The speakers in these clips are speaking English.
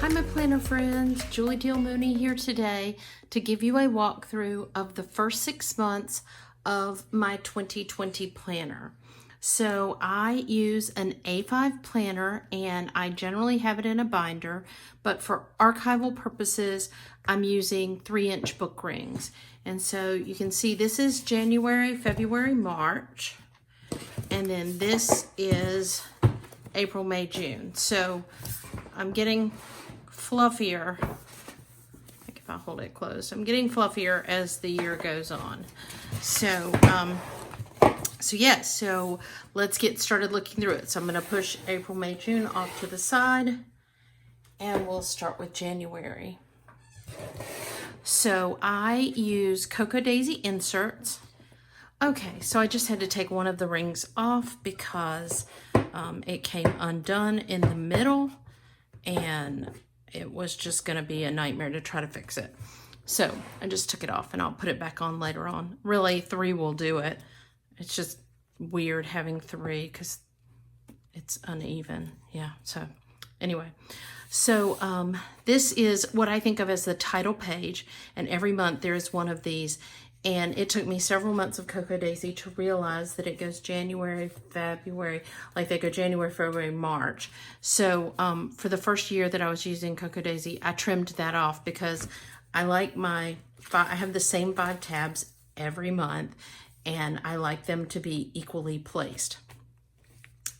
Hi my planner friends, Julie Deal Mooney here today to give you a walkthrough of the first 6 months of my 2020 planner. So I use an A5 planner and I generally have it in a binder, but for archival purposes I'm using 3-inch book rings. And so you can see this is January, February, March, and then this is April, May, June. So I'm getting fluffier. Like if I hold it closed, I'm getting fluffier as the year goes on. So so let's get started looking through it. So I'm going to push April, May, June off to the side, and we'll start with January. So I use Cocoa Daisy inserts. Okay, so I just had to take one of the rings off because it came undone in the middle, and it was just going to be a nightmare to try to fix it. So I just took it off and I'll put it back on later on. Really, 3 will do it. It's just weird having 3 because it's uneven. Yeah, so anyway. So this is what I think of as the title page, and every month there is one of these. And it took me several months of Cocoa Daisy to realize that it goes January, February, like they go January, February, March. So for the first year that I was using Cocoa Daisy, I trimmed that off because I like I have the same 5 tabs every month, and I like them to be equally placed.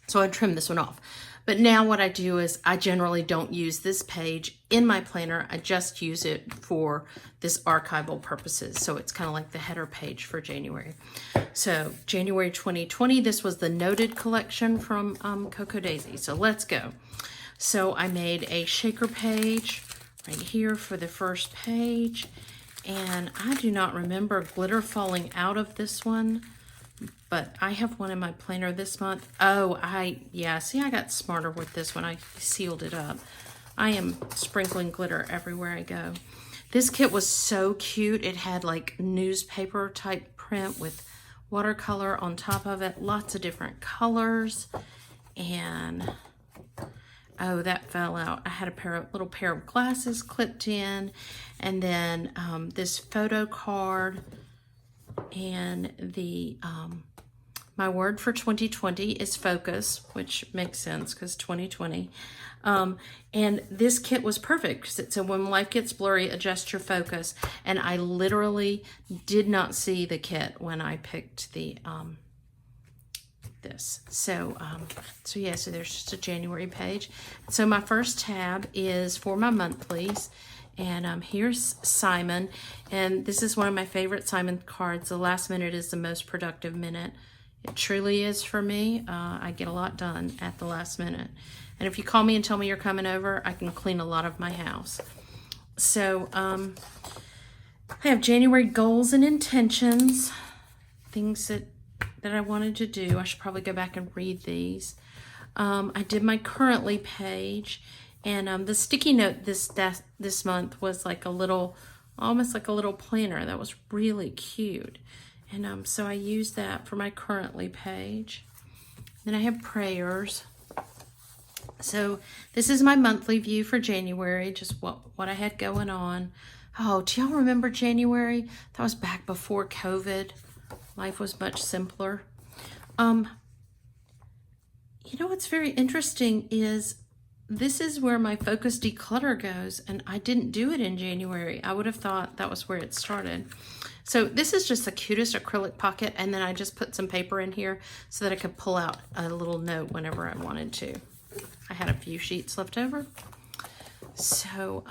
So I trimmed this one off. But now what I do is I generally don't use this page in my planner. I just use it for this archival purposes. So it's kind of like the header page for January. So January 2020, this was the noted collection from Cocoa Daisy. So let's go. So I made a shaker page right here for the first page. And I do not remember glitter falling out of this one, but I have one in my planner this month. Oh, see, I got smarter with this when I sealed it up. I am sprinkling glitter everywhere I go. This kit was so cute. It had like newspaper type print with watercolor on top of it, lots of different colors. And oh, that fell out. I had a little pair of glasses clipped in, and then this photo card, and the my word for 2020 is focus, which makes sense because 2020. And this kit was perfect because it said, when life gets blurry, adjust your focus. And I literally did not see the kit when I picked the this. So there's just a January page. So my first tab is for my monthlies. And here's Simon. And this is one of my favorite Simon cards. The last minute is the most productive minute. It truly is for me. I get a lot done at the last minute. And if you call me and tell me you're coming over, I can clean a lot of my house. So I have January goals and intentions, things that I wanted to do. I should probably go back and read these. I did my currently page, and the sticky note this month was like almost like a little planner. That was really cute. And so I used that for my currently page. Then I have prayers. So this is my monthly view for January, just what I had going on. Oh, do y'all remember January? That was back before COVID. Life was much simpler. You know what's very interesting is this is where my focus declutter goes, and I didn't do it in January. I would have thought that was where it started. So this is just the cutest acrylic pocket, and then I just put some paper in here so that I could pull out a little note whenever I wanted to. I had a few sheets left over. So,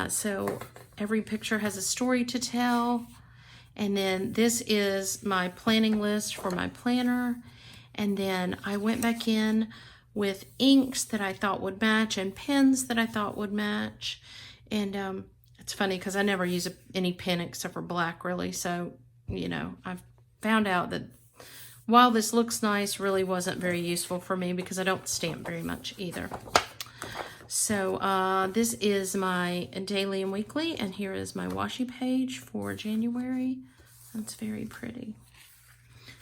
so every picture has a story to tell. And then this is my planning list for my planner. And then I went back in with inks that I thought would match and pens that I thought would match. And it's funny because I never use any pen except for black, really. So, you know, I've found out that while this looks nice, really wasn't very useful for me because I don't stamp very much either. So this is my daily and weekly, and here is my washi page for January. That's very pretty.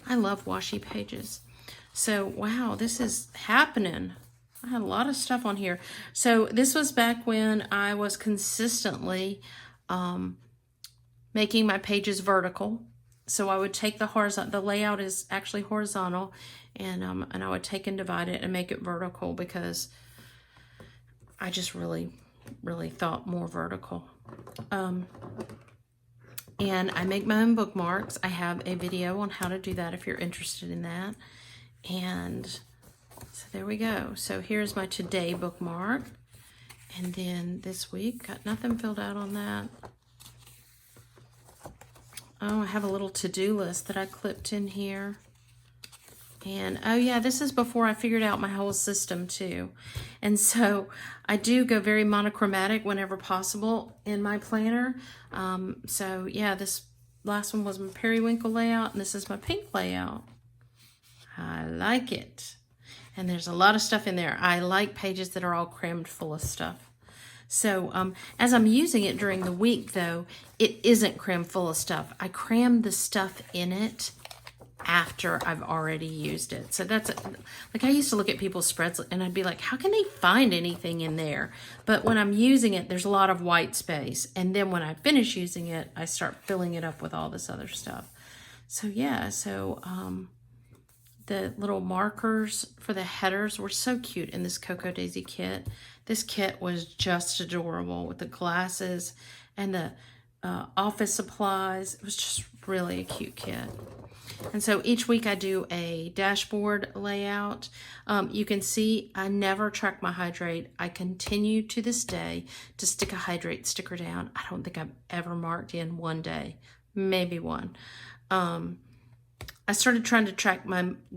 I love washi pages. So, wow, this is happening. I had a lot of stuff on here. So this was back when I was consistently making my pages vertical. So I would take the horizontal, the layout is actually horizontal, and I would take and divide it and make it vertical because I just really thought more vertical. And I make my own bookmarks. I have a video on how to do that if you're interested in that. And so there we go. So here's my today bookmark. And then this week, got nothing filled out on that. Oh, I have a little to-do list that I clipped in here. And, oh yeah, this is before I figured out my whole system too. And so I do go very monochromatic whenever possible in my planner. So yeah, this last one was my periwinkle layout, and this is my pink layout. I like it. And there's a lot of stuff in there. I like pages that are all crammed full of stuff. So as I'm using it during the week, though, it isn't crammed full of stuff. I cram the stuff in it after I've already used it. So that's, like, I used to look at people's spreads and I'd be like, how can they find anything in there? But when I'm using it, there's a lot of white space. And then when I finish using it, I start filling it up with all this other stuff. So yeah, so the little markers for the headers were so cute in this Cocoa Daisy kit. This kit was just adorable with the glasses and the office supplies. It was just really a cute kit. And so each week I do a dashboard layout. You can see I never track my hydrate. I continue to this day to stick a hydrate sticker down. I don't think I've ever marked in one day, maybe one. I started trying to track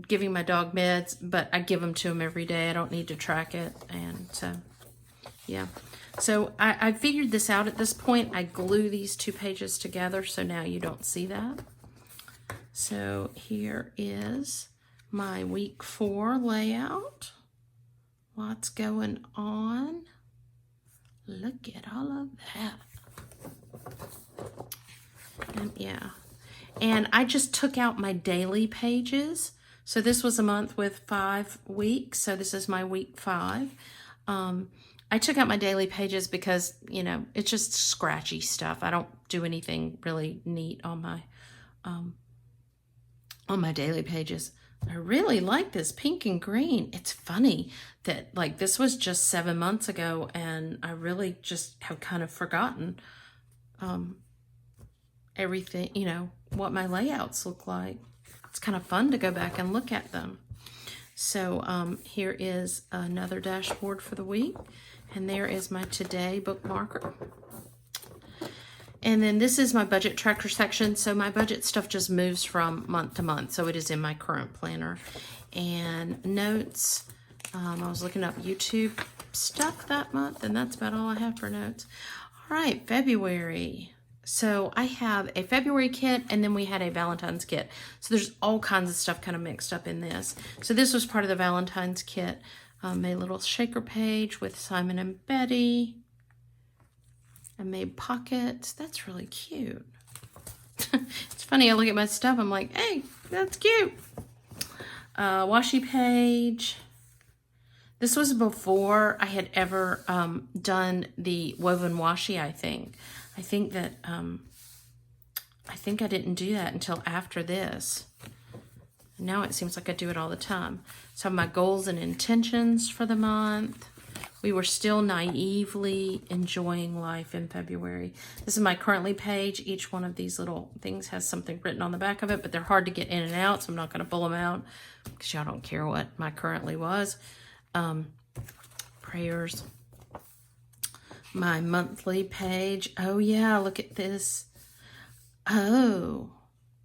giving my dog meds, but I give them to him every day. I don't need to track it. And so, yeah. So I figured this out at this point. I glue these two pages together, so now you don't see that. So here is my week 4 layout. Lots going on. Look at all of that. And yeah. And I just took out my daily pages. So this was a month with 5 weeks. So this is my week 5. I took out my daily pages because, you know, it's just scratchy stuff. I don't do anything really neat on my daily pages. I really like this pink and green. It's funny that, like, this was just 7 months ago and I really just have kind of forgotten everything, you know, what my layouts look like. It's kind of fun to go back and look at them. So here is another dashboard for the week, and there is my today bookmarker. And then this is my budget tracker section. So my budget stuff just moves from month to month. So it is in my current planner. And notes, I was looking up YouTube stuff that month, and that's about all I have for notes. All right, February. So I have a February kit, and then we had a Valentine's kit. So there's all kinds of stuff kind of mixed up in this. So this was part of the Valentine's kit. Made a little shaker page with Simon and Betty. I made pockets. That's really cute. It's funny, I look at my stuff, I'm like, hey, that's cute. Washi page. This was before I had ever done the woven washi, I think. I think that, I think I didn't do that until after this. Now it seems like I do it all the time. So my goals and intentions for the month. We were still naively enjoying life in February. This is my currently page. Each one of these little things has something written on the back of it, but they're hard to get in and out, so I'm not going to pull them out because y'all don't care what my currently was. Prayers. My monthly page. Oh yeah, look at this. Oh,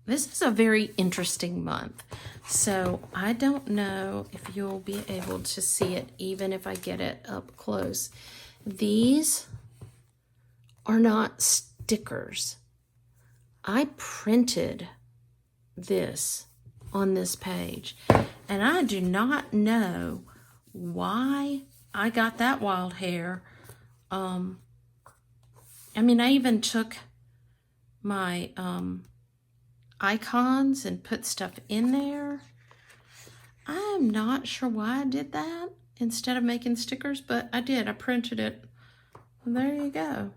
this is a very interesting month. So I don't know if you'll be able to see it even if I get it up close. These are not stickers. I printed this on this page, and I do not know why I got that wild hair. I mean, I even took my icons and put stuff in there. I'm not sure why I did that. instead of making stickers, but I did. I printed it. And there you go.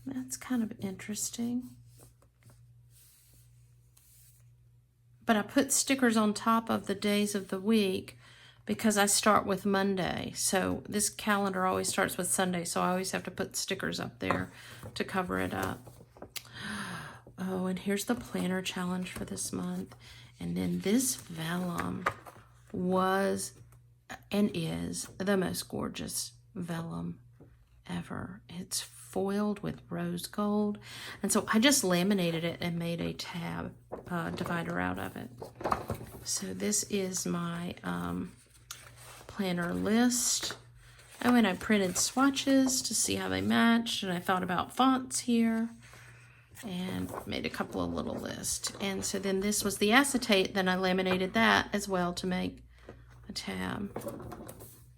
That's kind of interesting. But I put stickers on top of the days of the week because I start with Monday. So this calendar always starts with Sunday, so I always have to put stickers up there to cover it up. Oh, and here's the planner challenge for this month. And then this vellum was and is the most gorgeous vellum ever. It's foiled with rose gold. And so I just laminated it and made a tab divider out of it. So this is my planner list. Oh, and I printed swatches to see how they matched, and I thought about fonts here and made a couple of little lists. And so then this was the acetate, then I laminated that as well to make a tab.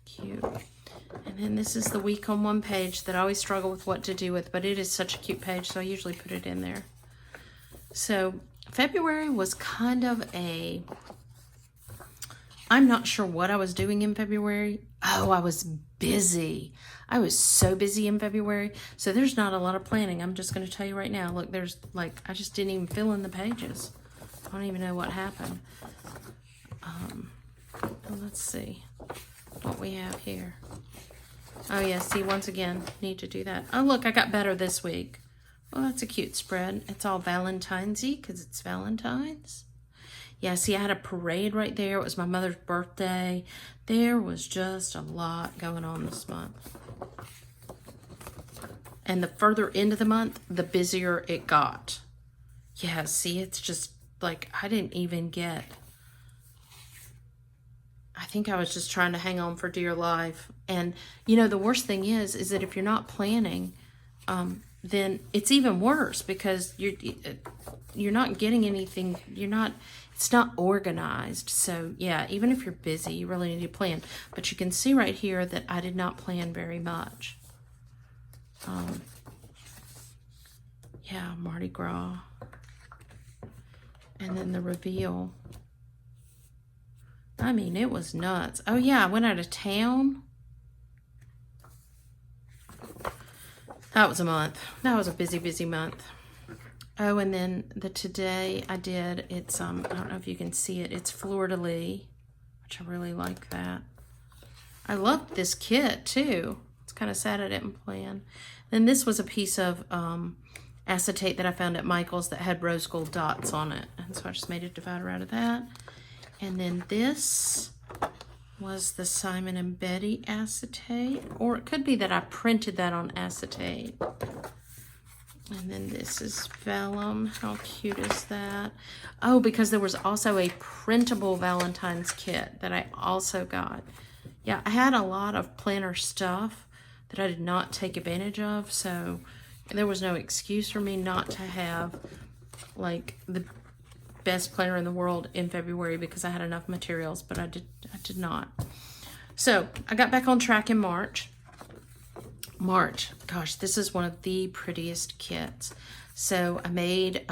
Cute. And then this is the week on one page that I always struggle with what to do with, but it is such a cute page, so I usually put it in there. So February was kind of a, I'm not sure what I was doing in February. Oh, I was busy. I was so busy in February. So there's not a lot of planning. I'm just going to tell you right now. Look, there's like, I just didn't even fill in the pages. I don't even know what happened. Let's see what we have here. Oh yeah, see, once again, need to do that. Oh look, I got better this week. Well, that's a cute spread. It's all Valentine's-y because it's Valentine's. Yeah, see, I had a parade right there. It was my mother's birthday. There was just a lot going on this month. And the further into the month, the busier it got. Yeah, see, it's just like I didn't even get... I think I was just trying to hang on for dear life. And, you know, the worst thing is that if you're not planning, then it's even worse because you're not getting anything. It's not organized. So, yeah, even if you're busy, you really need to plan. But you can see right here that I did not plan very much. Yeah, Mardi Gras. And then the reveal. I mean, it was nuts. Oh, yeah, I went out of town. That was a month. That was a busy, busy month. Oh, and then the today I did, it's, I don't know if you can see it. It's fleur-de-lis, which I really like that. I loved this kit, too. It's kind of sad I didn't plan. Then this was a piece of acetate that I found at Michael's that had rose gold dots on it. And so I just made a divider out of that. And then this was the Simon and Betty acetate, or it could be that I printed that on acetate. And then this is vellum. How cute is that? Oh, because there was also a printable Valentine's kit that I also got. Yeah, I had a lot of planner stuff that I did not take advantage of, so there was no excuse for me not to have like the best planner in the world in February because I had enough materials, but I did not. So I got back on track in March. Gosh, this is one of the prettiest kits. So I made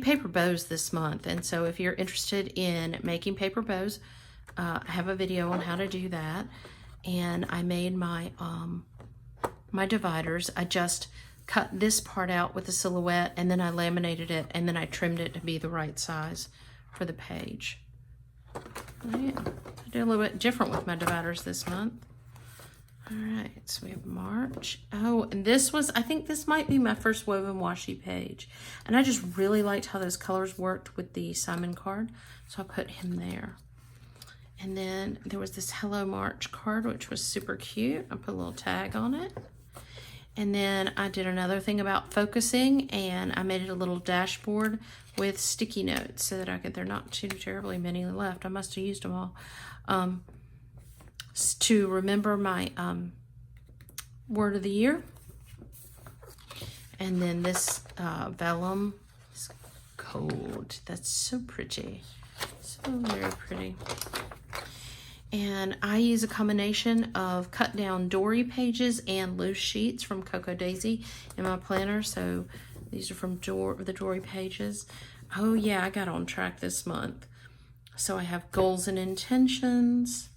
paper bows this month, and so if you're interested in making paper bows, I have a video on how to do that. And I made my my dividers. I just cut this part out with a silhouette, and then I laminated it, and then I trimmed it to be the right size for the page. Oh, yeah, I did a little bit different with my dividers this month. All right, so we have March. Oh, and this was, I think this might be my first woven washi page. And I just really liked how those colors worked with the Simon card, so I put him there. And then there was this Hello March card, which was super cute. I put a little tag on it. And then I did another thing about focusing, and I made it a little dashboard with sticky notes so that there are not too terribly many left. I must have used them all. To remember my word of the year. And then this vellum is gold. That's so pretty. So very pretty. And I use a combination of cut down dory pages and loose sheets from Cocoa Daisy in my planner. So these are from the dory pages. Oh yeah, I got on track this month. So I have goals and intentions.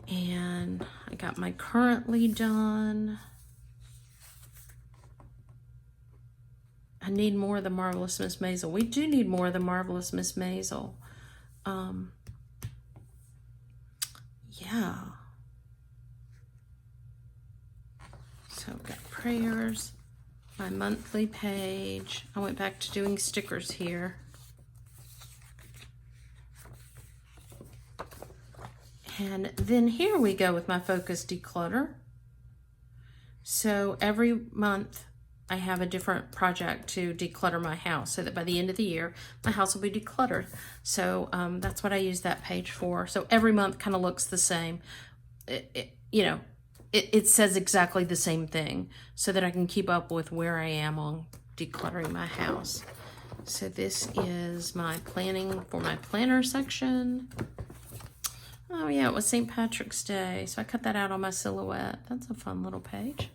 And I got my currently done. I need more of the Marvelous Miss Maisel. We do need more of the Marvelous Miss Maisel. Yeah. So I've got prayers, my monthly page. I went back to doing stickers here. And then here we go with my focus declutter. So every month I have a different project to declutter my house so that by the end of the year, my house will be decluttered. So that's what I use that page for. So every month kind of looks the same. It says exactly the same thing so that I can keep up with where I am on decluttering my house. So this is my planning for my planner section. Oh yeah, it was St. Patrick's Day, so I cut that out on my silhouette. That's a fun little page.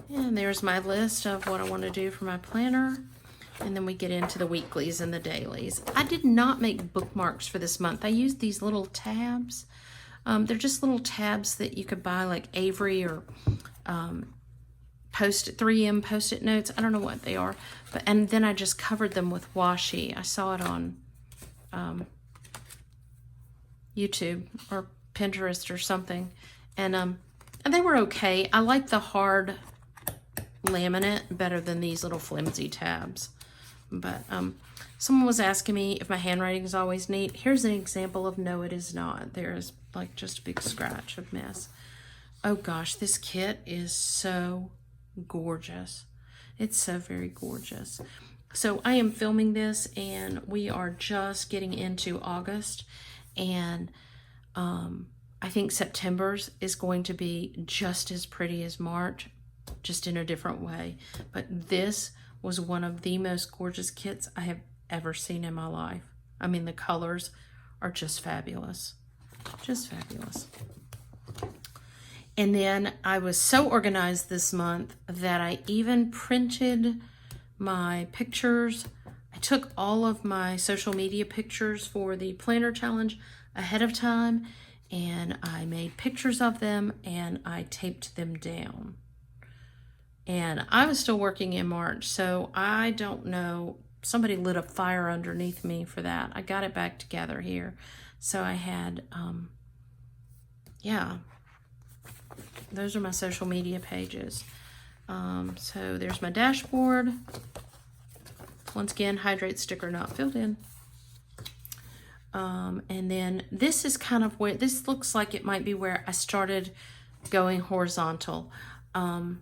And there's my list of what I want to do for my planner. And then we get into the weeklies and the dailies. I did not make bookmarks for this month. I used these little tabs. They're just little tabs that you could buy like Avery or 3M Post-it notes. I don't know what they are. And then I just covered them with washi. I saw it on YouTube or Pinterest or something. And they were okay. I like the hard laminate better than these little flimsy tabs. But someone was asking me if my handwriting is always neat. Here's an example of no, it is not. There is like just a big scratch of mess. Oh gosh, this kit is so gorgeous. It's so very gorgeous. So I am filming this and we are just getting into August, and I think September's is going to be just as pretty as March, just in a different way. But this was one of the most gorgeous kits I have ever seen in my life. I mean, the colors are just fabulous. Just fabulous. And then I was so organized this month that I even printed my pictures. I took all of my social media pictures for the planner challenge ahead of time, and I made pictures of them and I taped them down. And I was still working in March, so I don't know. Somebody lit a fire underneath me for that. I got it back together here. So I had, yeah, those are my social media pages. So there's my dashboard. Once again, hydrate sticker not filled in. And then this is kind of where, this looks like it might be where I started going horizontal. I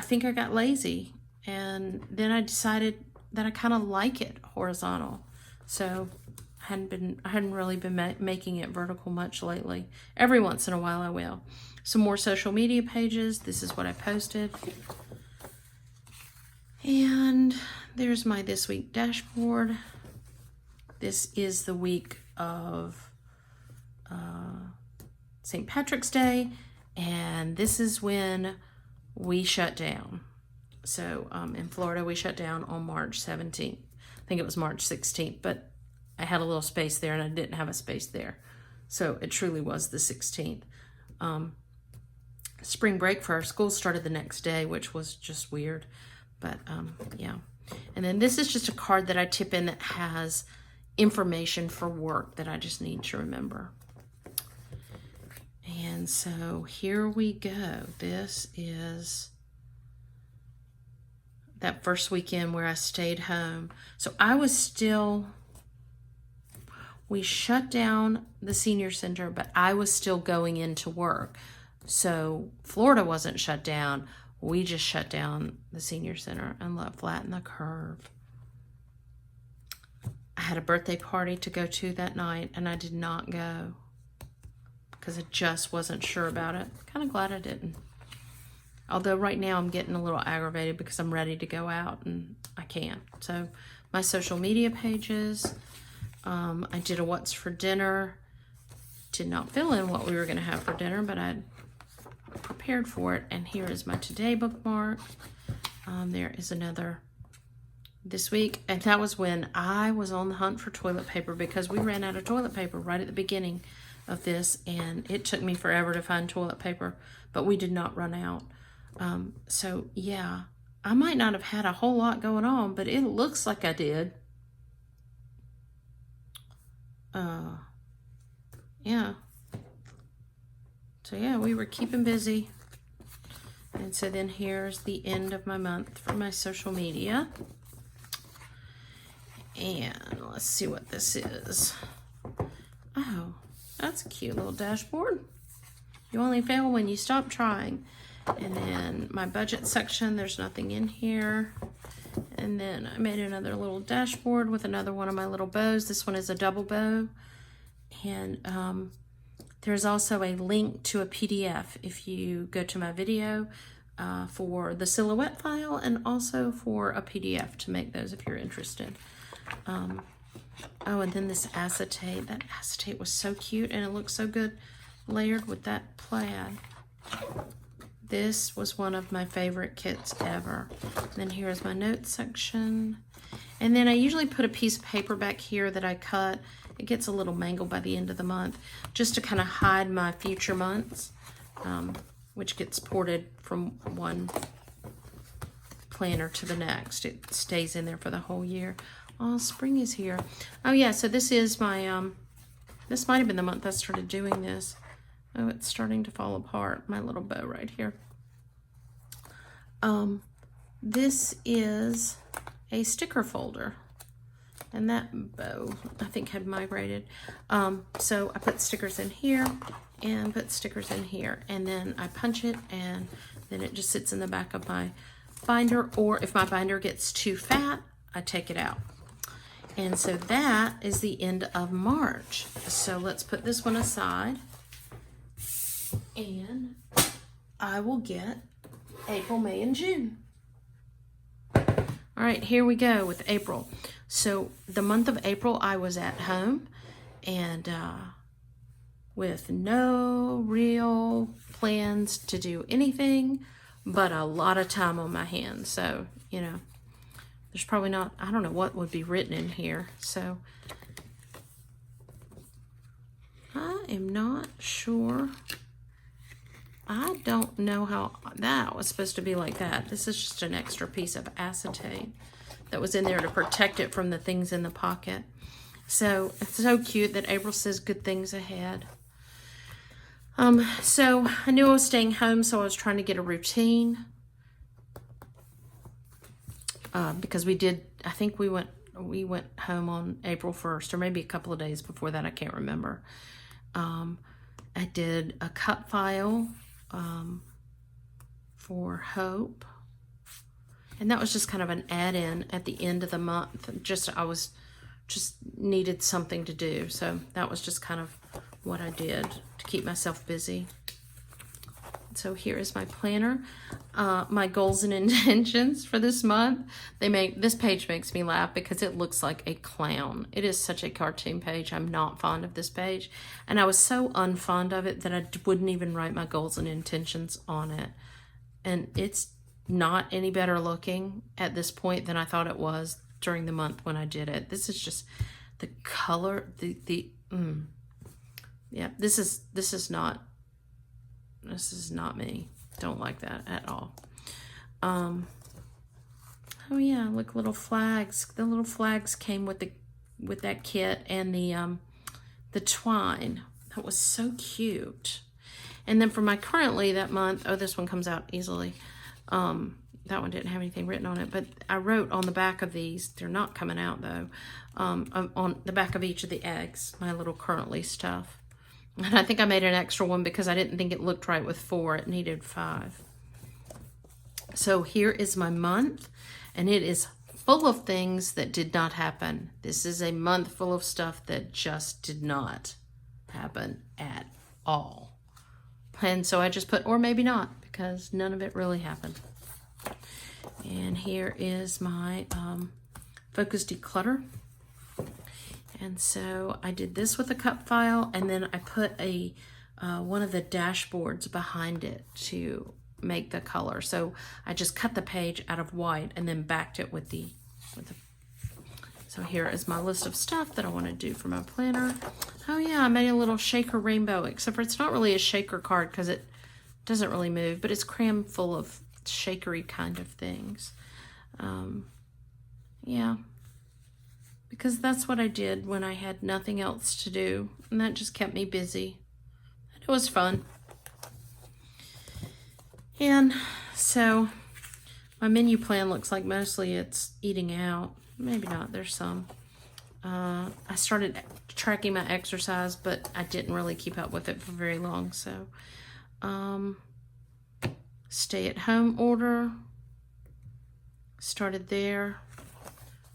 think I got lazy, and then I decided that I kind of like it horizontal. So I hadn't really been making it vertical much lately. Every once in a while I will. Some more social media pages. This is what I posted. And there's my this week dashboard. This is the week of St. Patrick's Day. And this is when we shut down. So in Florida, we shut down on March 17th. I think it was March 16th, but I had a little space there and I didn't have a space there. So it truly was the 16th. Spring break for our school started the next day, which was just weird. But yeah. And then this is just a card that I tip in that has information for work that I just need to remember. And so here we go. This is that first weekend where I stayed home. So we shut down the senior center, but I was still going into work. So Florida wasn't shut down. We just shut down the senior center and let flatten the curve. I had a birthday party to go to that night and I did not go, because I just wasn't sure about it. Kind of glad I didn't. Although right now I'm getting a little aggravated because I'm ready to go out and I can't. So my social media pages, I did a what's for dinner. Did not fill in what we were going to have for dinner, but I prepared for it. And here is my today bookmark. There is another this week, and that was when I was on the hunt for toilet paper because we ran out of toilet paper right at the beginning of this, and it took me forever to find toilet paper, but we did not run out. So yeah, I might not have had a whole lot going on, but it looks like I did. Yeah. So yeah, we were keeping busy. And so then here's the end of my month for my social media. And let's see what this is. Oh, that's a cute little dashboard. You only fail when you stop trying. And then my budget section, there's nothing in here. And then I made another little dashboard with another one of my little bows. This one is a double bow. And there's also a link to a PDF if you go to my video for the silhouette file and also for a PDF to make those if you're interested. Oh, and then this acetate. That acetate was so cute and it looks so good layered with that plaid. This was one of my favorite kits ever. And then here's my notes section. And then I usually put a piece of paper back here that I cut. It gets a little mangled by the end of the month, just to kind of hide my future months, which gets ported from one planner to the next. It stays in there for the whole year. Oh, spring is here. Oh yeah, so this is my, this might have been the month I started doing this. Oh, it's starting to fall apart, my little bow right here. This is a sticker folder. And that bow, I think, had migrated. So I put stickers in here and put stickers in here. And then I punch it, and then it just sits in the back of my binder. Or if my binder gets too fat, I take it out. And so that is the end of March. So let's put this one aside. And I will get April, May, and June. All right, here we go with April. So the month of April, I was at home and with no real plans to do anything, but a lot of time on my hands. So, you know, there's probably not, I don't know what would be written in here. So I am not sure. I don't know how that was supposed to be like that. This is just an extra piece of acetate that was in there to protect it from the things in the pocket. So it's so cute that April says good things ahead. So I knew I was staying home, so I was trying to get a routine. Because we did, I think we went home on April 1st, or maybe a couple of days before that, I can't remember. I did a cut file for Hope. And that was just kind of an add-in at the end of the month. I was just needed something to do. So that was just kind of what I did to keep myself busy. So here is my planner. My goals and intentions for this month. This page makes me laugh because it looks like a clown. It is such a cartoon page. I'm not fond of this page. And I was so unfond of it that I wouldn't even write my goals and intentions on it. And it's not any better looking at this point than I thought it was during the month when I did it. This is just the color, yeah, this is not me. Don't like that at all. Oh yeah, look, little flags. The little flags came with that kit, and the twine. That was so cute. And then for my currently that month, oh, this one comes out easily. That one didn't have anything written on it, but I wrote on the back of these, they're not coming out though, on the back of each of the eggs, my little currently stuff. And I think I made an extra one because I didn't think it looked right with 4. It needed 5. So here is my month, and it is full of things that did not happen. This is a month full of stuff that just did not happen at all. And so I just put, or maybe not, because none of it really happened. And here is my Focus Declutter. And so I did this with a cut file, and then I put one of the dashboards behind it to make the color. So I just cut the page out of white and then backed it with the so here is my list of stuff that I want to do for my planner. Oh yeah, I made a little shaker rainbow, except for it's not really a shaker card because it doesn't really move, but it's crammed full of shakery kind of things. Yeah, because that's what I did when I had nothing else to do, and that just kept me busy. And it was fun. And so my menu plan looks like mostly it's eating out. Maybe not, there's some. I started tracking my exercise, but I didn't really keep up with it for very long. So stay at home order, started there.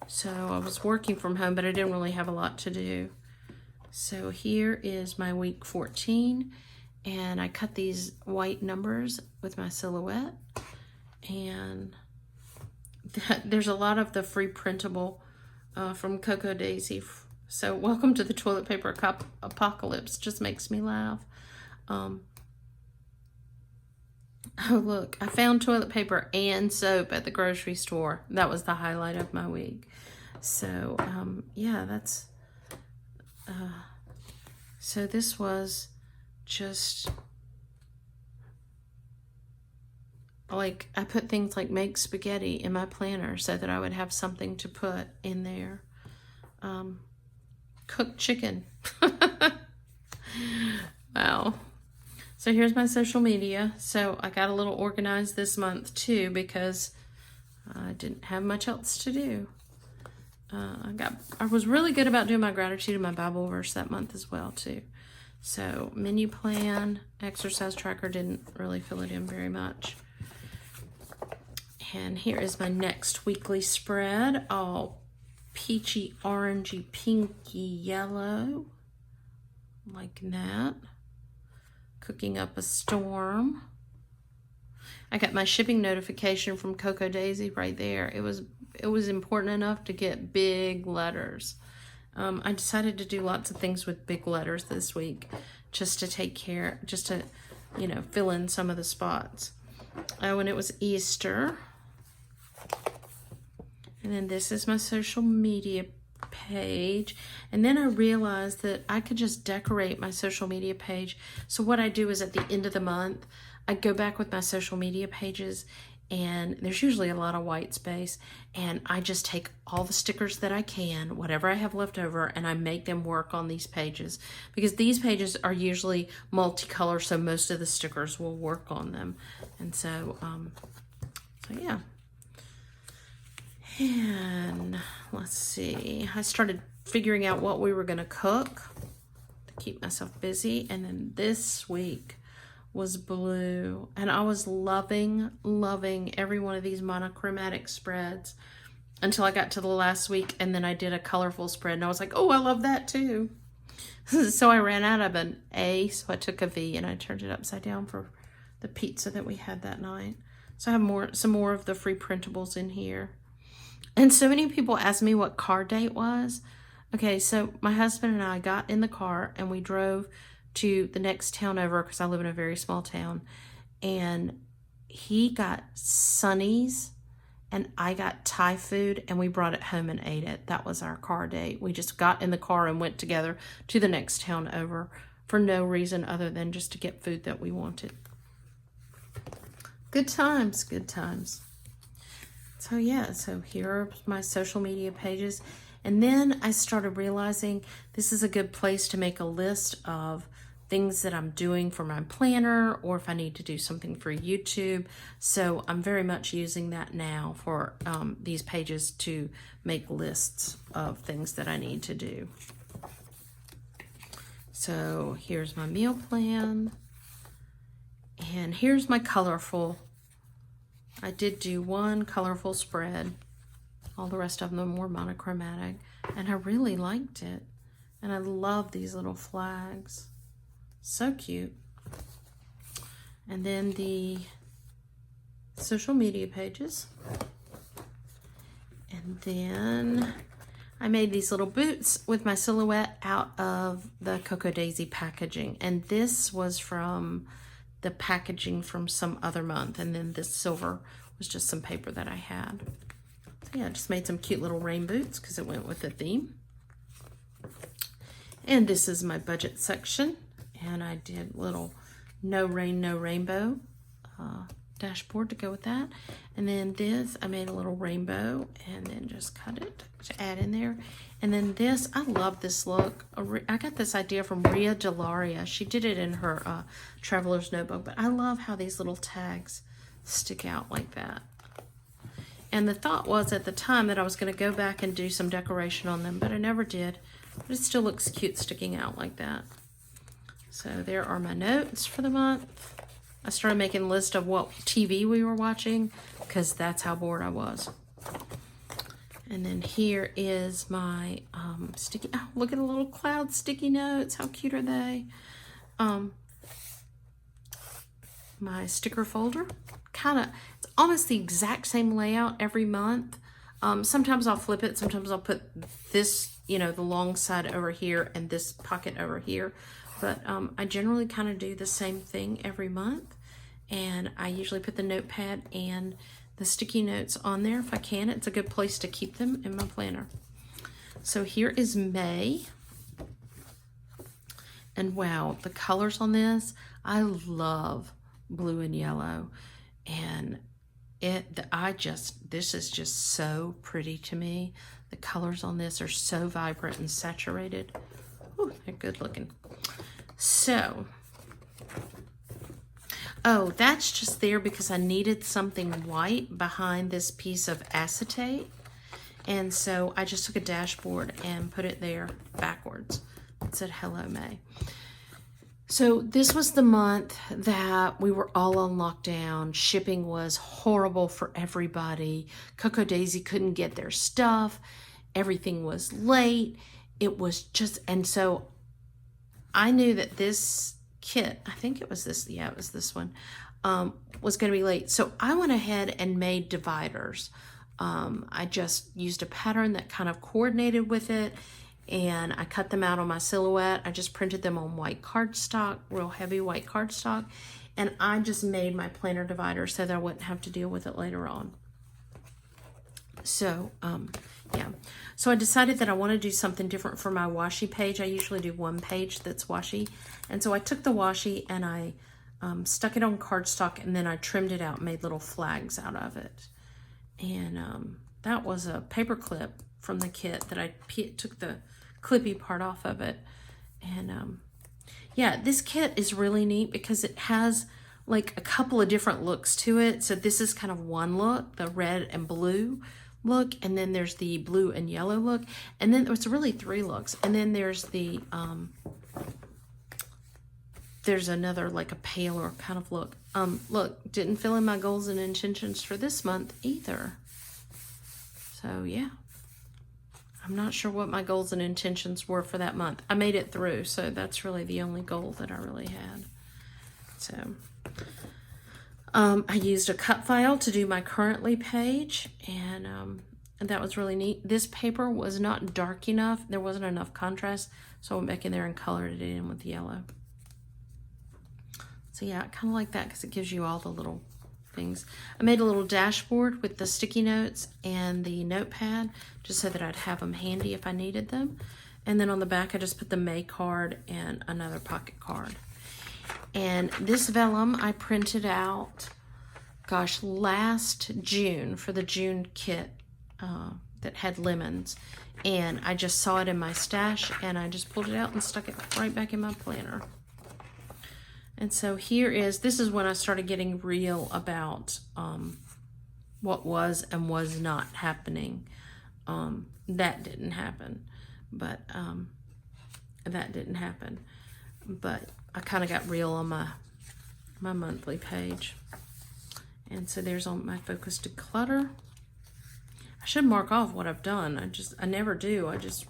So I was working from home, but I didn't really have a lot to do. So here is my week 14, and I cut these white numbers with my silhouette, and there's a lot of the free printable from Cocoa Daisy. So welcome to the toilet paper apocalypse. Just makes me laugh. Oh look, I found toilet paper and soap at the grocery store. That was the highlight of my week. So yeah, that's so this was just like, I put things like make spaghetti in my planner so that I would have something to put in there. Cooked chicken. Wow. So here's my social media. So I got a little organized this month too because I didn't have much else to do. I was really good about doing my gratitude and my Bible verse that month as well too. So menu plan, exercise tracker, didn't really fill it in very much. And here is my next weekly spread, all peachy, orangey, pinky, yellow, like that. Cooking up a storm. I got my shipping notification from Cocoa Daisy right there. It was important enough to get big letters. I decided to do lots of things with big letters this week, just to take care, just to, you know, fill in some of the spots. When it was Easter. And then this is my social media page. And then I realized that I could just decorate my social media page. So what I do is at the end of the month, I go back with my social media pages, and there's usually a lot of white space, and I just take all the stickers that I can, whatever I have left over, and I make them work on these pages, because these pages are usually multicolor, so most of the stickers will work on them. And so yeah. And let's see, I started figuring out what we were going to cook to keep myself busy. And then this week was blue, and I was loving every one of these monochromatic spreads until I got to the last week, and then I did a colorful spread, and I was like, oh, I love that too. So I ran out of an A, so I took a V and I turned it upside down for the pizza that we had that night. So I have some more of the free printables in here. And so many people asked me what car date was. Okay, so my husband and I got in the car and we drove to the next town over, because I live in a very small town, and he got Sonny's and I got Thai food, and we brought it home and ate it. That was our car date. We just got in the car and went together to the next town over for no reason other than just to get food that we wanted. Good times, good times. So yeah, so here are my social media pages. And then I started realizing this is a good place to make a list of things that I'm doing for my planner, or if I need to do something for YouTube. So I'm very much using that now for these pages to make lists of things that I need to do. So here's my meal plan. And here's my colorful. I did do one colorful spread. All the rest of them were monochromatic, and I really liked it. And I love these little flags. So cute. And then the social media pages. And then I made these little boots with my silhouette out of the Cocoa Daisy packaging. And this was from the packaging from some other month. And then this silver was just some paper that I had. So yeah, I just made some cute little rain boots because it went with the theme. And this is my budget section. And I did little no rain, no rainbow dashboard to go with that. And then this, I made a little rainbow and then just cut it to add in there. And then this, I love this look. I got this idea from Ria Delaria. She did it in her Traveler's Notebook, but I love how these little tags stick out like that. And the thought was at the time that I was going to go back and do some decoration on them, but I never did. But it still looks cute sticking out like that. So there are my notes for the month. I started making a list of what TV we were watching because that's how bored I was. And then here is my sticky, oh, look at the little cloud sticky notes. How cute are they? My sticker folder. It's almost the exact same layout every month. Sometimes I'll flip it. Sometimes I'll put this, you know, the long side over here and this pocket over here. But I generally kind of do the same thing every month. And I usually put the notepad and the sticky notes on there if I can. It's a good place to keep them in my planner. So here is May. And wow, the colors on this, I love blue and yellow. And this is just so pretty to me. The colors on this are so vibrant and saturated. Ooh, they're good looking. So, oh, that's just there because I needed something white behind this piece of acetate. And so I just took a dashboard and put it there backwards. It said, Hello, May. So this was the month that we were all on lockdown. Shipping was horrible for everybody. Cocoa Daisy couldn't get their stuff. Everything was late. It was just, and so I knew that this kit, I think it was this, yeah, it was this one, was going to be late. So I went ahead and made dividers. I just used a pattern that kind of coordinated with it, and I cut them out on my silhouette. I just printed them on white cardstock, real heavy white cardstock, and I just made my planner divider so that I wouldn't have to deal with it later on. So, yeah. So I decided that I want to do something different for my washi page. I usually do one page that's washi. And so I took the washi and I stuck it on cardstock, and then I trimmed it out and made little flags out of it. And that was a paper clip from the kit that I took the clippy part off of it. And yeah, this kit is really neat because it has like a couple of different looks to it. So this is kind of one look, the red and blue look, and then there's the blue and yellow look, and then it's really three looks, and then there's the there's another like a paler kind of look. Look, didn't fill in my goals and intentions for this month either. So yeah, I'm not sure what my goals and intentions were for that month. I made it through, so that's really the only goal that I really had. So I used a cut file to do my currently page, and that was really neat. This paper was not dark enough. There wasn't enough contrast, so I went back in there and colored it in with yellow. So yeah, I kind of like that because it gives you all the little things. I made a little dashboard with the sticky notes and the notepad just so that I'd have them handy if I needed them. And then on the back, I just put the May card and another pocket card. And this vellum I printed out, gosh, last June for the June kit that had lemons. And I just saw it in my stash and I just pulled it out and stuck it right back in my planner. And so this is when I started getting real about what was and was not happening. That didn't happen, but I kind of got real on my monthly page. And so there's on my focus declutter. I should mark off what I've done. I never do. I just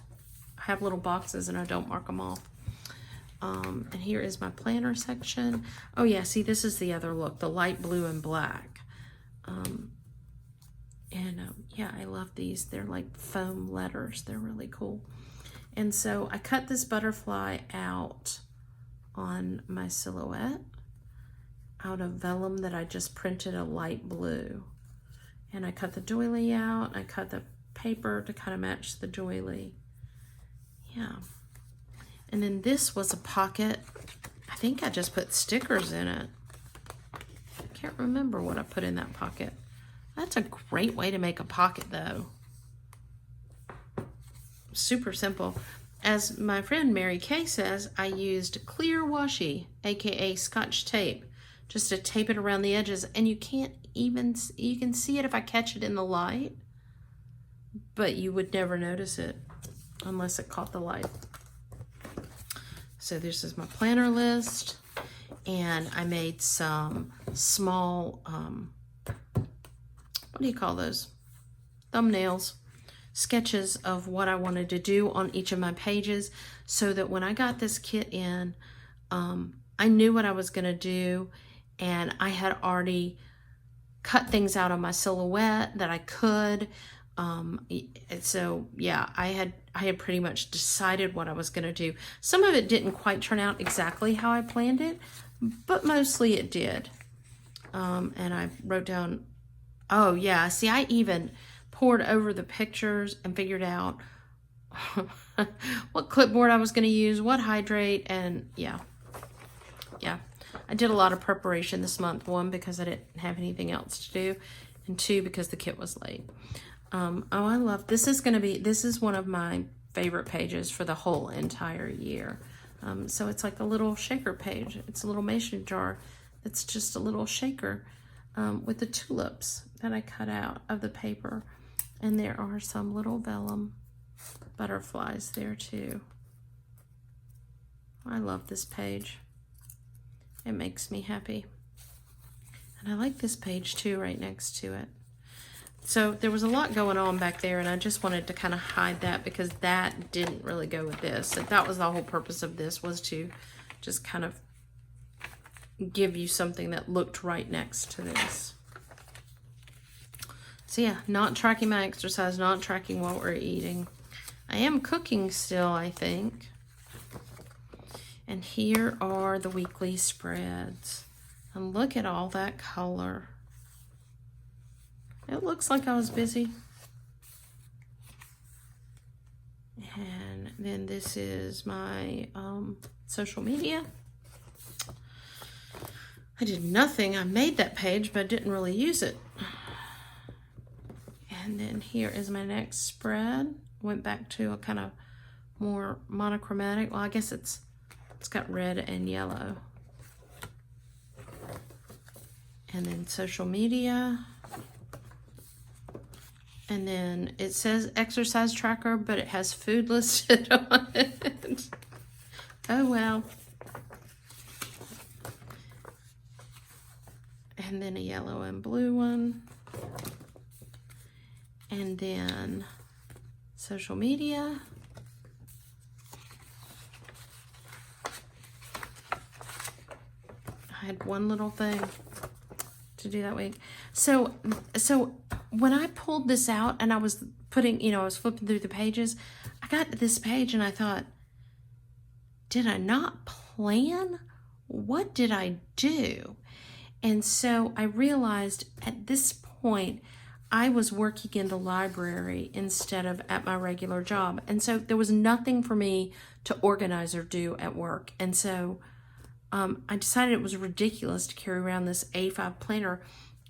have little boxes and I don't mark them off. And here is my planner section. Oh yeah, see, this is the other look, the light blue and black. Yeah, I love these. They're like foam letters. They're really cool. And so I cut this butterfly out on my silhouette, out of vellum that I just printed a light blue. And I cut the doily out. I cut the paper to kind of match the doily. Yeah. And then this was a pocket. I think I just put stickers in it. I can't remember what I put in that pocket. That's a great way to make a pocket though. Super simple. As my friend Mary Kay says, I used clear washi, aka Scotch tape, just to tape it around the edges, and you can see it if I catch it in the light, but you would never notice it unless it caught the light. So this is my planner list, and I made some small, what do you call those? Thumbnails. Sketches of what I wanted to do on each of my pages, so that when I got this kit in, I knew what I was going to do, and I had already cut things out of my silhouette that I could. So yeah, I had pretty much decided what I was going to do. Some of it didn't quite turn out exactly how I planned it, but mostly it did. And I wrote down, oh yeah, see, I even poured over the pictures and figured out what clipboard I was going to use, what hydrate, and yeah. I did a lot of preparation this month. One, because I didn't have anything else to do, and two, because the kit was late. Oh, I love, this is one of my favorite pages for the whole entire year. So it's like a little shaker page. It's a little mason jar. It's just a little shaker with the tulips that I cut out of the paper. And there are some little vellum butterflies there too. I love this page. It makes me happy. And I like this page too, right next to it. So there was a lot going on back there, and I just wanted to kind of hide that because that didn't really go with this. So that was the whole purpose of this, was to just kind of give you something that looked right next to this. So yeah, not tracking my exercise, not tracking what we're eating. I am cooking still, I think. And here are the weekly spreads. And look at all that color. It looks like I was busy. And then this is my social media. I did nothing. I made that page, but I didn't really use it. And then here is my next spread. Went back to a kind of more monochromatic. Well, I guess it's got red and yellow. And then social media. And then it says exercise tracker, but it has food listed on it. Oh, well. And then a yellow and blue one. And then social media. I had one little thing to do that week. So when I pulled this out and I was putting, I was flipping through the pages, I got to this page and I thought, did I not plan? What did I do? And so I realized at this point, I was working in the library instead of at my regular job. And so there was nothing for me to organize or do at work. And so I decided it was ridiculous to carry around this A5 planner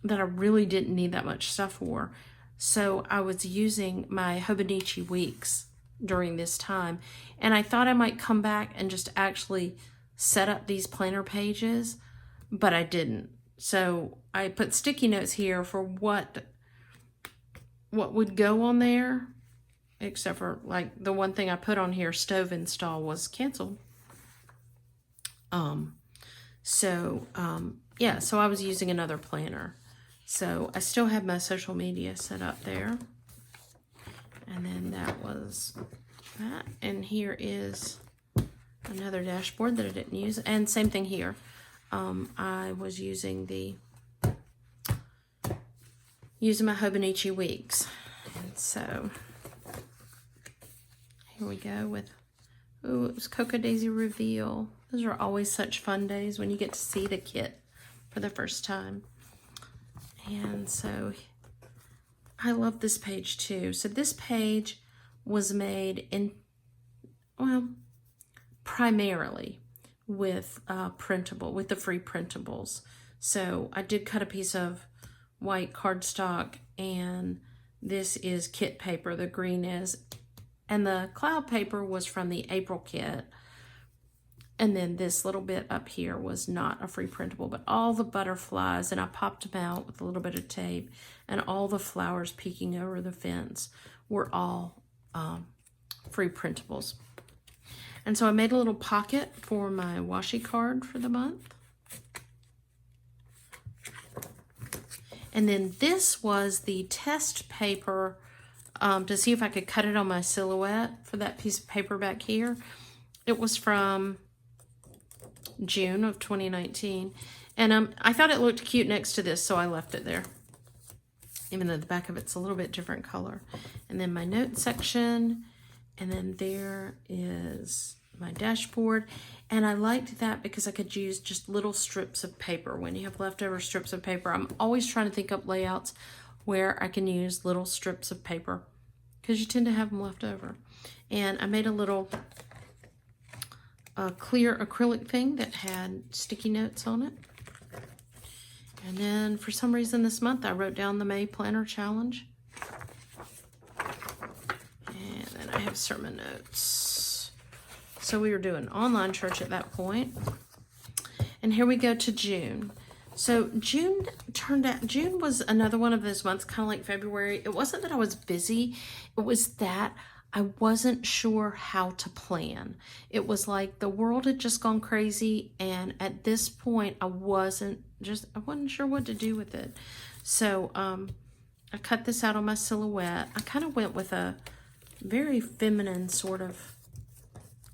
that I really didn't need that much stuff for. So I was using my Hobonichi weeks during this time. And I thought I might come back and just actually set up these planner pages, but I didn't. So I put sticky notes here for what would go on there, except for like the one thing I put on here, stove install, was canceled. Yeah, so I was using another planner. So I still have my social media set up there. And then that was that. And here is another dashboard that I didn't use. And same thing here. I was using my Hobonichi weeks. And so here we go with, it was Cocoa Daisy reveal. Those are always such fun days when you get to see the kit for the first time. And so I love this page too. So this page was made in, well, primarily with printable, with the free printables. So I did cut a piece of white cardstock, and this is kit paper, the green is, and the cloud paper was from the April kit. And then this little bit up here was not a free printable, but all the butterflies, and I popped them out with a little bit of tape, and all the flowers peeking over the fence were all free printables. And so I made a little pocket for my washi card for the month. And then this was the test paper to see if I could cut it on my silhouette for that piece of paper back here. It was from June of 2019. And I thought it looked cute next to this, so I left it there, even though the back of it's a little bit different color. And then my note section, and then there is my dashboard. And I liked that because I could use just little strips of paper. When you have leftover strips of paper, I'm always trying to think up layouts where I can use little strips of paper, because you tend to have them left over. And I made a little clear acrylic thing that had sticky notes on it. And then for some reason this month I wrote down the May Planner Challenge. And then I have sermon notes. So we were doing online church at that point. And here we go to June. So June was another one of those months, kind of like February. It wasn't that I was busy. It was that I wasn't sure how to plan. It was like the world had just gone crazy. And at this point, I wasn't sure what to do with it. So I cut this out on my silhouette. I kind of went with a very feminine sort of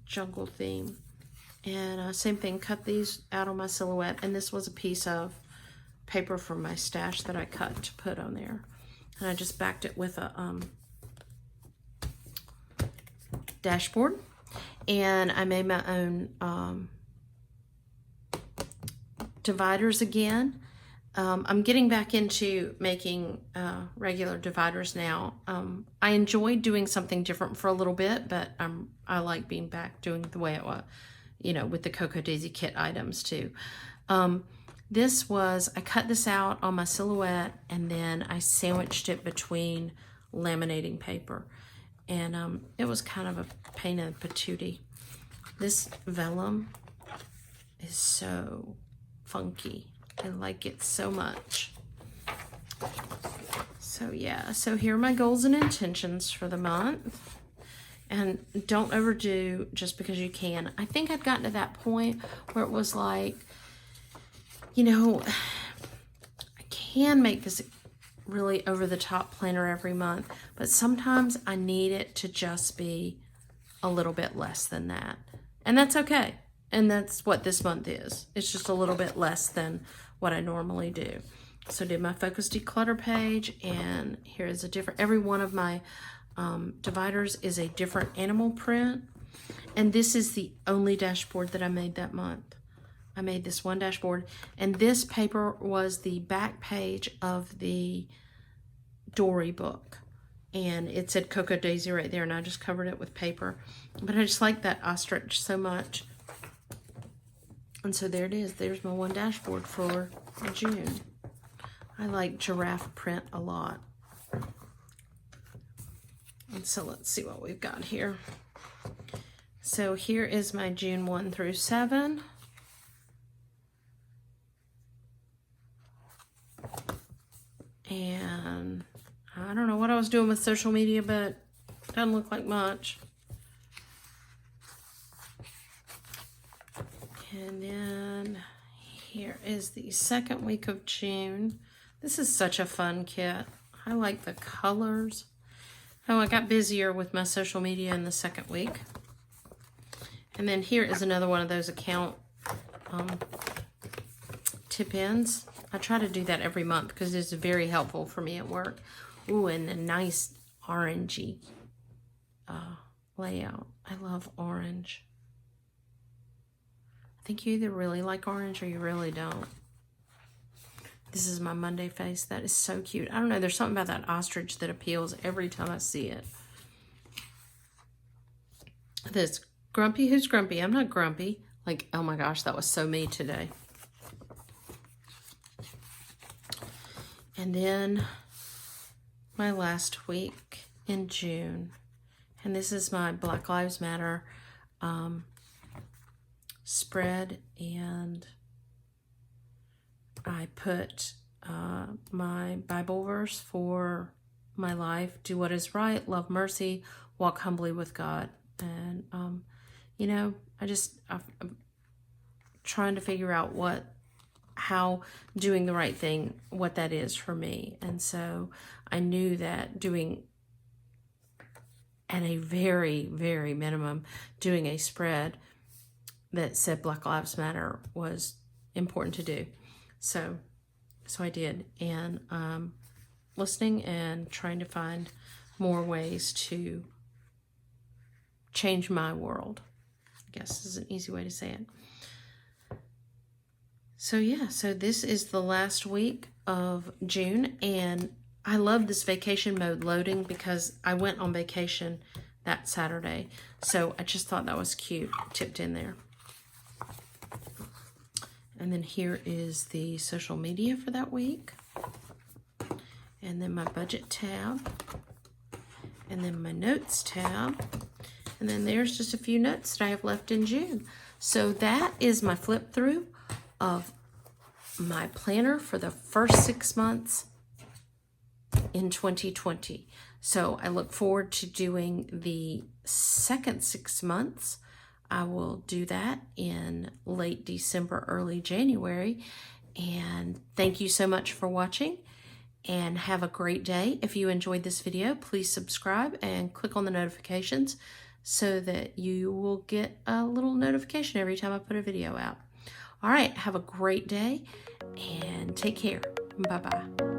jungle theme. And same thing, cut these out on my silhouette. And this was a piece of paper from my stash that I cut to put on there. And I just backed it with a dashboard. And I made my own dividers again. I'm getting back into making regular dividers now. I enjoyed doing something different for a little bit, but I like being back doing the way it was, with the Cocoa Daisy kit items too. I cut this out on my silhouette, and then I sandwiched it between laminating paper. And it was kind of a pain in the patootie. This vellum is so funky. I like it so much. So yeah, so here are my goals and intentions for the month. And don't overdo just because you can. I think I've gotten to that point where it was like, I can make this really over-the-top planner every month, but sometimes I need it to just be a little bit less than that. And that's okay. And that's what this month is. It's just a little bit less than what I normally do. So I did my focus declutter page, and here is every one of my dividers is a different animal print. And this is the only dashboard that I made that month. I made this one dashboard, and this paper was the back page of the Dory book. And it said Cocoa Daisy right there, and I just covered it with paper. But I just like that ostrich so much. And so there it is. There's my one dashboard for June. I like giraffe print a lot. And so let's see what we've got here. So here is my June 1 through 7. And I don't know what I was doing with social media, but it doesn't look like much. And then here is the second week of June. This is such a fun kit. I like the colors. Oh, I got busier with my social media in the second week. And then here is another one of those account tip-ins. I try to do that every month because it's very helpful for me at work. Ooh, and a nice orangey layout. I love orange. I think you either really like orange or you really don't. This is my Monday face. That is so cute. I don't know. There's something about that ostrich that appeals every time I see it. This grumpy. Who's grumpy? I'm not grumpy. Like, oh my gosh, that was so me today. And then my last week in June. And this is my Black Lives Matter spread. And I put my Bible verse for my life. Do what is right, love mercy, walk humbly with God. And, you know, I'm trying to figure out how doing the right thing, what that is for me. And so I knew that doing, at a very, very minimum, doing a spread that said Black Lives Matter was important to do. So I did. And listening and trying to find more ways to change my world, I guess is an easy way to say it. So yeah, so this is the last week of June, and I love this vacation mode loading because I went on vacation that Saturday. So I just thought that was cute, tipped in there. And then here is the social media for that week. And then my budget tab. And then my notes tab. And then there's just a few notes that I have left in June. So that is my flip through of my planner for the first 6 months in 2020. So I look forward to doing the second 6 months. I will do that in late December, early January. And thank you so much for watching, and have a great day. If you enjoyed this video, please subscribe and click on the notifications so that you will get a little notification every time I put a video out. All right, have a great day and take care. Bye-bye.